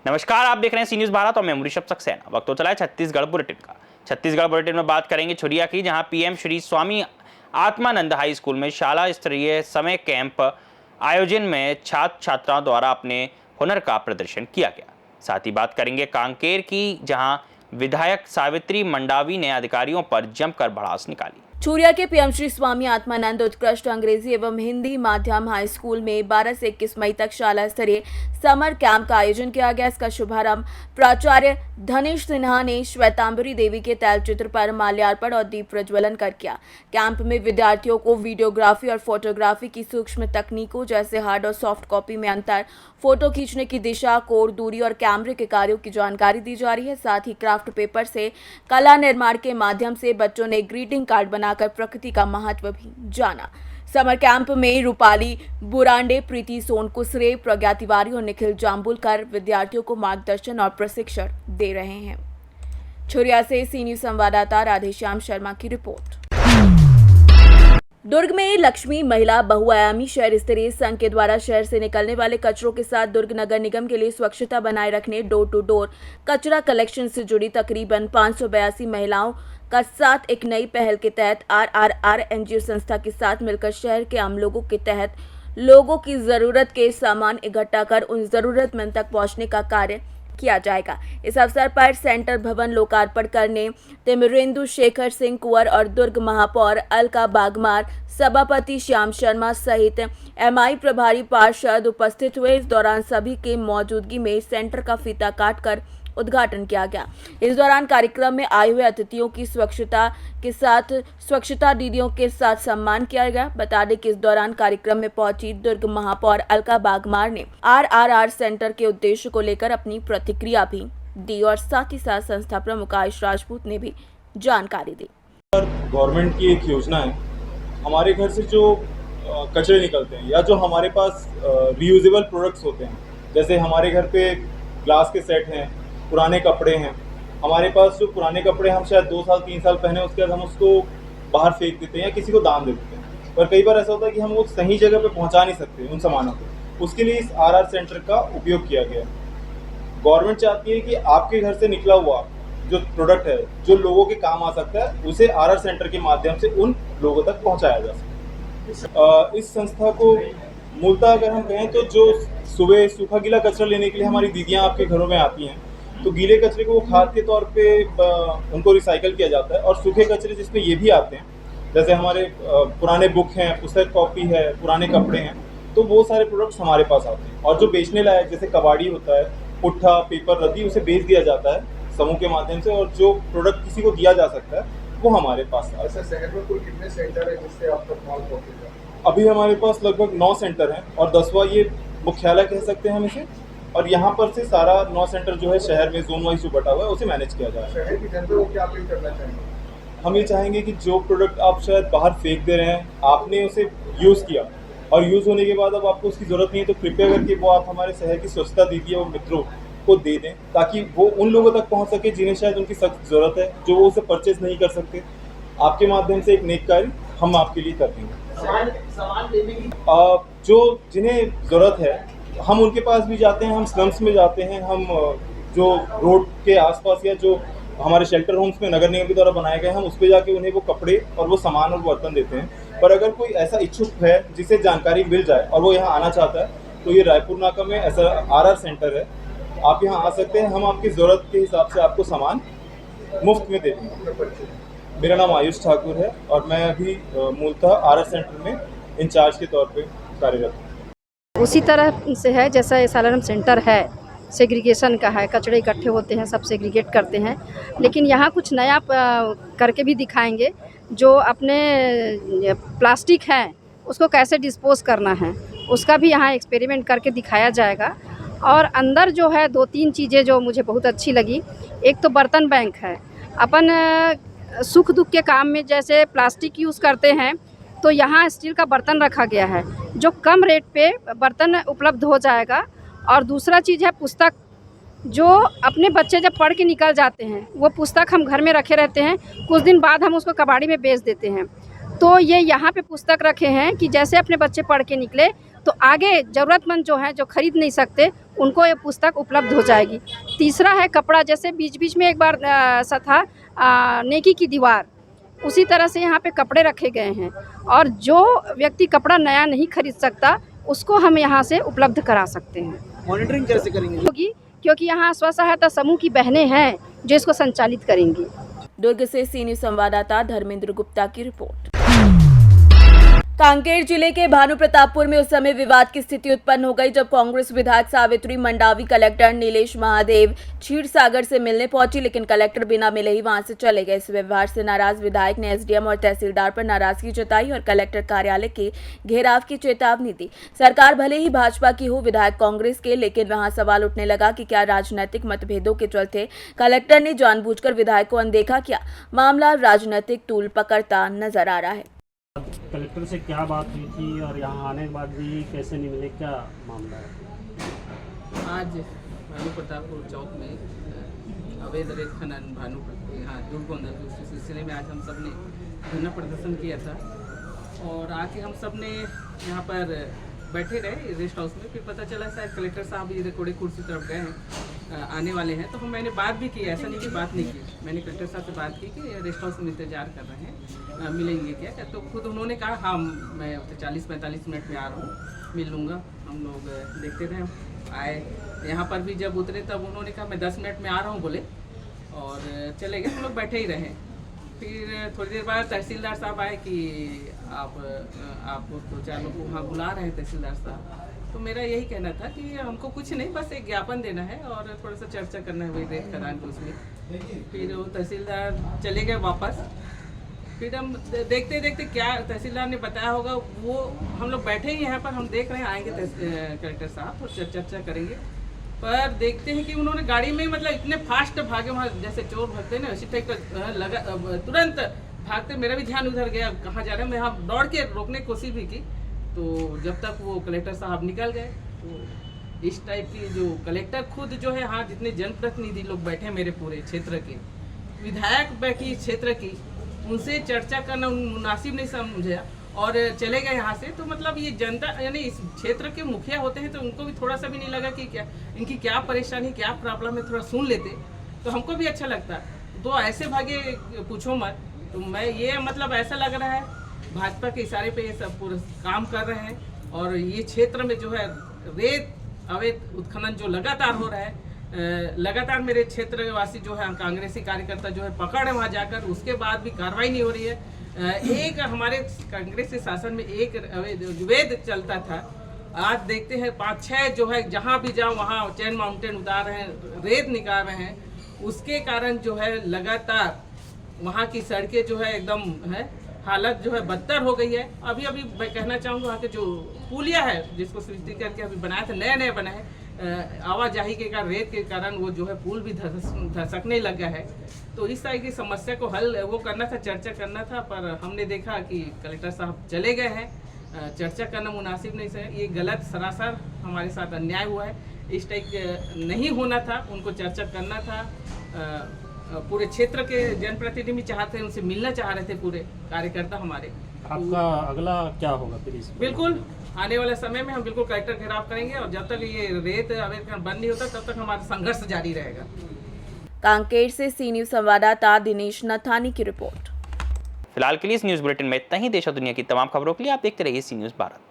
नमस्कार, आप देख रहे हैं सी न्यूज़ भारत और मैं ऋषभ सक्सेना। वक्त तो चला है छत्तीसगढ़ बुलेटिन का। छत्तीसगढ़ बुलेटिन में बात करेंगे छुरिया की, जहां PM Shri Swami Atmanand high school में शाला स्तरीय समय कैंप आयोजन में छात्र छात्राओं द्वारा अपने हुनर का प्रदर्शन किया गया। साथ ही बात करेंगे कांकेर की, जहां विधायक सावित्री मंडावी ने अधिकारियों पर जमकर भड़ास निकाली। छुरिया के पीएम श्री स्वामी आत्मानंद उत्कृष्ट अंग्रेजी एवं हिंदी माध्यम हाई स्कूल में 12 से 21 मई तक शाला स्तरीय समर कैंप का आयोजन किया गया। इसका शुभारंभ प्राचार्य धनेश सिन्हा ने श्वेतांबरी देवी के तैलचित्र पर माल्यार्पण और दीप प्रज्वलन कर किया। कैंप में विद्यार्थियों को वीडियोग्राफी और फोटोग्राफी की सूक्ष्म तकनीकों जैसे हार्ड और सॉफ्ट कॉपी में अंतर, फोटो खींचने की दिशा, कोण, दूरी और कैमरे के कार्यों की जानकारी दी जा रही है। साथ ही क्राफ्ट पेपर से कला निर्माण के माध्यम से बच्चों ने ग्रीटिंग कार्ड बनाकर प्रकृति का महत्व भी जाना। समर कैंप में रूपाली बुरांडे, प्रीति सोनकुसरे, प्रज्ञा तिवारी और निखिल जाम्बुलकर विद्यार्थियों को मार्गदर्शन और प्रशिक्षण दे रहे हैं। छुरिया से सी न्यूज़ संवाददाता राधेश्याम शर्मा की रिपोर्ट। दुर्ग में लक्ष्मी महिला बहुआयामी शहर स्तरीय संघ के द्वारा शहर से निकलने वाले कचरों के साथ दुर्ग नगर निगम के लिए स्वच्छता बनाए रखने डोर टू डोर कचरा कलेक्शन से जुड़ी तकरीबन 582 महिलाओं का साथ एक नई पहल के तहत RRR NGO संस्था के साथ मिलकर शहर के आम लोगों के तहत लोगों की जरूरत के सामान इकट्ठा कर उन जरूरतमंद तक पहुंचने का कार्य किया जाएगा। इस अवसर पर सेंटर भवन लोकार्पण करने तिमरेंदु शेखर सिंह कुंवर और दुर्ग महापौर अलका बागमार, सभापति श्याम शर्मा सहित MI प्रभारी पार्षद उपस्थित हुए। इस दौरान सभी के मौजूदगी में सेंटर का फीता काटकर उद्घाटन किया गया। इस दौरान कार्यक्रम में आए हुए अतिथियों की स्वच्छता के साथ स्वच्छता दीदियों के साथ सम्मान किया गया। बता दें कि इस दौरान कार्यक्रम में पहुंची दुर्ग महापौर अलका बागमार ने RRR सेंटर के उद्देश्य को लेकर अपनी प्रतिक्रिया भी दी और साथ ही साथ संस्था प्रमुख आयुष राजपूत ने भी जानकारी दी। गवर्नमेंट की एक योजना है, हमारे घर से जो कचरे निकलते हैं या जो हमारे पास रीयूजेबल प्रोडक्ट्स होते हैं, जैसे हमारे घर पे ग्लास के सेट हैं, पुराने कपड़े हैं, हमारे पास जो पुराने कपड़े हम शायद 2 साल 3 साल पहने, उसके बाद हम उसको बाहर फेंक देते हैं या किसी को दान दे देते हैं। पर कई बार ऐसा होता है कि हम वो सही जगह पे पहुंचा नहीं सकते उन सामानों को। उसके लिए इस RR सेंटर का उपयोग किया गया। गवर्नमेंट चाहती है कि आपके घर से निकला हुआ जो प्रोडक्ट है, जो लोगों के काम आ सकता है, उसे RR सेंटर के माध्यम से उन लोगों तक पहुँचाया जा सके। इस संस्था को मूलतः अगर हम कहें तो जो सुबह सूखा गीला कचरा लेने के लिए हमारी दीदियाँ आपके घरों में आती हैं, तो गीले कचरे को वो खाद के तौर पे उनको रिसाइकल किया जाता है। और सूखे कचरे जिसमें ये भी आते हैं, जैसे हमारे पुराने बुक हैं, पुस्तक कॉपी है, पुराने कपड़े हैं, तो वो सारे प्रोडक्ट्स हमारे पास आते हैं। और जो बेचने लायक जैसे कबाड़ी होता है, पुट्ठा, पेपर, रद्दी, उसे बेच दिया जाता है समूह के माध्यम से। और जो प्रोडक्ट किसी को दिया जा सकता है वो हमारे पास आता है। शहर में कुल कितने सेंटर है जिससे आप तक माल पहुंचेगा? अभी हमारे पास लगभग 9 सेंटर हैं और 10वां ये मुख्यालय कह सकते हैं हम इसे। और यहाँ पर से सारा 9 सेंटर जो है शहर में जोन वाइज जो बटा हुआ है उसे मैनेज किया जा रहा है। शहर की जनता को क्या अपील करना चाहेंगे? हम ये चाहेंगे कि जो प्रोडक्ट आप शायद बाहर फेंक दे रहे हैं, आपने उसे यूज़ किया और यूज़ होने के बाद अब आपको उसकी ज़रूरत नहीं है, तो कृपया करके वो आप हमारे शहर की स्वच्छता दीदी और मित्रों को दे दें, ताकि वो उन लोगों तक पहुँच सके जिन्हें शायद उनकी सख्त ज़रूरत है, जो वो उसे परचेज नहीं कर सकते। आपके माध्यम से एक नेक कार्य हम आपके लिए कर देंगे। सामान लेने की जो जिन्हें ज़रूरत है हम उनके पास भी जाते हैं, हम स्लम्स में जाते हैं, हम जो रोड के आसपास या जो हमारे शेल्टर होम्स में नगर निगम के द्वारा बनाए गए हैं, हम उस पर जाके उन्हें वो कपड़े और वो सामान और बर्तन देते हैं। पर अगर कोई ऐसा इच्छुक है जिसे जानकारी मिल जाए और वो यहाँ आना चाहता है, तो ये रायपुर नाका में ऐसा RR सेंटर है, आप यहाँ आ सकते हैं। हम आपकी ज़रूरत के हिसाब से आपको सामान मुफ्त में दे देंगे। मेरा नाम आयुष ठाकुर है और मैं अभी मूलतः RR सेंटर में इंचार्ज के तौर पर कार्यरत हूँ। उसी तरह से है जैसा SRM सेंटर है, सेग्रीगेशन का है, कचड़े इकट्ठे होते हैं, सब सेग्रीगेट करते हैं। लेकिन यहाँ कुछ नया करके भी दिखाएंगे, जो अपने प्लास्टिक है उसको कैसे डिस्पोज करना है, उसका भी यहाँ एक्सपेरिमेंट करके दिखाया जाएगा। और अंदर जो है 2-3 चीज़ें जो मुझे बहुत अच्छी लगी। एक तो बर्तन बैंक है, अपन सुख दुख के काम में जैसे प्लास्टिक यूज़ करते हैं, तो यहाँ स्टील का बर्तन रखा गया है, जो कम रेट पे बर्तन उपलब्ध हो जाएगा। और दूसरा चीज़ है पुस्तक, जो अपने बच्चे जब पढ़ के निकल जाते हैं, वो पुस्तक हम घर में रखे रहते हैं, कुछ दिन बाद हम उसको कबाड़ी में बेच देते हैं। तो ये यहाँ पे पुस्तक रखे हैं कि जैसे अपने बच्चे पढ़ के निकले तो आगे ज़रूरतमंद जो हैं जो खरीद नहीं सकते उनको ये पुस्तक उपलब्ध हो जाएगी। तीसरा है कपड़ा, जैसे बीच बीच में एक बार सा था नेकी की दीवार, उसी तरह से यहाँ पे कपड़े रखे गए हैं और जो व्यक्ति कपड़ा नया नहीं खरीद सकता उसको हम यहाँ से उपलब्ध करा सकते हैं। मॉनिटरिंग कैसे करेंगे? होगी क्योंकि यहाँ स्व सहायता समूह की बहनें हैं जो इसको संचालित करेंगी। दुर्ग से सी न्यूज संवाददाता धर्मेंद्र गुप्ता की रिपोर्ट। कांकेर जिले के भानु प्रतापपुर में उस समय विवाद की स्थिति उत्पन्न हो गई जब कांग्रेस विधायक सावित्री मंडावी कलेक्टर नीलेश महादेव क्षीरसागर से मिलने पहुंची, लेकिन कलेक्टर बिना मिले ही वहां से चले गए। इस व्यवहार से नाराज विधायक ने एसडीएम और तहसीलदार पर नाराजगी जताई और कलेक्टर कार्यालय के घेराव की चेतावनी दी। सरकार भले ही भाजपा की हो, विधायक कांग्रेस के, लेकिन वहां सवाल उठने लगा कि क्या राजनीतिक मतभेदों के चलते कलेक्टर ने जानबूझकर विधायक को अनदेखा किया। मामला राजनीतिक तूल पकड़ता नजर आ रहा है। कलेक्टर से क्या बात हुई थी और यहाँ आने के बाद भी कैसे नहीं मिले, क्या मामला है? आज भानु प्रतापपुर चौक में अवैध रेत खनन यहाँ दुर्गोंदा उस सिलसिले में आज हम सब ने धरना प्रदर्शन किया था और आके हम सब ने यहाँ पर बैठे रहे रेस्ट हाउस में। फिर पता चला शायद कलेक्टर साहब इधर कोड़े कुर्सी तरफ गए हैं, आने वाले हैं, तो मैंने बात भी की। ऐसा नहीं कि बात नहीं की, मैंने कलेक्टर साहब से बात की कि रेस्ट हाउस में इंतजार कर रहे हैं, मिलेंगे क्या? तो खुद उन्होंने कहा हाँ मैं 40-45 मिनट में आ रहा हूँ, मिल लूँगा। हम लोग देखते रहे, आए यहाँ पर भी जब उतरे तब उन्होंने कहा मैं 10 मिनट में आ रहा हूँ बोले और चले गए। हम लोग बैठे ही रहे। फिर थोड़ी देर बाद तहसीलदार साहब आए कि आप 2-4 लोग को वहाँ बुला रहे हैं तहसीलदार साहब। तो मेरा यही कहना था कि हमको कुछ नहीं, बस एक ज्ञापन देना है और थोड़ा सा चर्चा करना है वही रेत खदान के उसमें। फिर वो तहसीलदार चले गए वापस। फिर हम देखते देखते क्या तहसीलदार ने बताया होगा, वो हम लोग बैठे ही यहाँ पर, हम देख रहे हैं आएंगे कलेक्टर साहब तो चर्चा करेंगे। पर देखते हैं कि उन्होंने गाड़ी में मतलब इतने फास्ट भागे, वहाँ जैसे चोर भागते ना उसी टाइप का लगा, तुरंत भागते। मेरा भी ध्यान उधर गया कहाँ जा रहे हैं। मैं यहाँ दौड़ के रोकने की कोशिश भी की, तो जब तक वो कलेक्टर साहब निकल गए। तो इस टाइप की जो कलेक्टर खुद जो है, हाँ जितने जनप्रतिनिधि लोग बैठे मेरे पूरे क्षेत्र के, विधायक बैठी क्षेत्र की, उनसे चर्चा करना मुनासिब नहीं समझा और चले गए यहाँ से। तो मतलब ये जनता यानी इस क्षेत्र के मुखिया होते हैं तो उनको भी थोड़ा सा भी नहीं लगा कि क्या इनकी क्या परेशानी क्या प्रॉब्लम है, थोड़ा सुन लेते तो हमको भी अच्छा लगता। तो ऐसे भागे पूछो मत। तो मैं ये मतलब ऐसा लग रहा है भाजपा के इशारे पे ये सब पूरा काम कर रहे हैं और ये क्षेत्र में जो है रेत अवैध उत्खनन जो लगातार हो रहा है, लगातार मेरे क्षेत्र वासी जो है कांग्रेसी कार्यकर्ता जो है पकड़ है वहाँ जाकर, उसके बाद भी कार्रवाई नहीं हो रही है। एक हमारे कांग्रेस के शासन में एक अवैध चलता था, आज देखते हैं 5-6 जो है जहाँ भी जाओ वहाँ चैन माउंटेन उतार रहे हैं, रेत निकाल रहे हैं। उसके कारण जो है लगातार वहाँ की सड़कें जो है एकदम है हालत जो है बदतर हो गई है। अभी मैं कहना चाहूँगा वहाँ के जो पुलिया है जिसको सृष्टि करके अभी बनाया था, नए बना है, आवाजाही के कारण रेत के कारण वो जो है पुल भी धसकने लगा है। तो इस तरह की समस्या को हल वो करना था, चर्चा करना था, पर हमने देखा कि कलेक्टर साहब चले गए हैं। चर्चा करना मुनासिब नहीं है, ये गलत सरासर हमारे साथ अन्याय हुआ है। इस टाइप नहीं होना था, उनको चर्चा करना था। पूरे क्षेत्र के जनप्रतिनिधि चाहते हैं, उनसे मिलना चाह रहे थे पूरे कार्यकर्ता हमारे। आपका अगला क्या होगा फिर इस? बिल्कुल आने वाले समय में हम बिल्कुल कलेक्टर घेराव करेंगे और जब तक ये रेत अवैध बंद नहीं होता तब तक हमारा संघर्ष जारी रहेगा। कांकेर से सी न्यूज संवाददाता दिनेश नथानी की रिपोर्ट। फिलहाल के लिए इस न्यूज बुलेटिन में इतना ही। देश और दुनिया की तमाम खबरों के लिए आप देखते रहिए सी न्यूज भारत।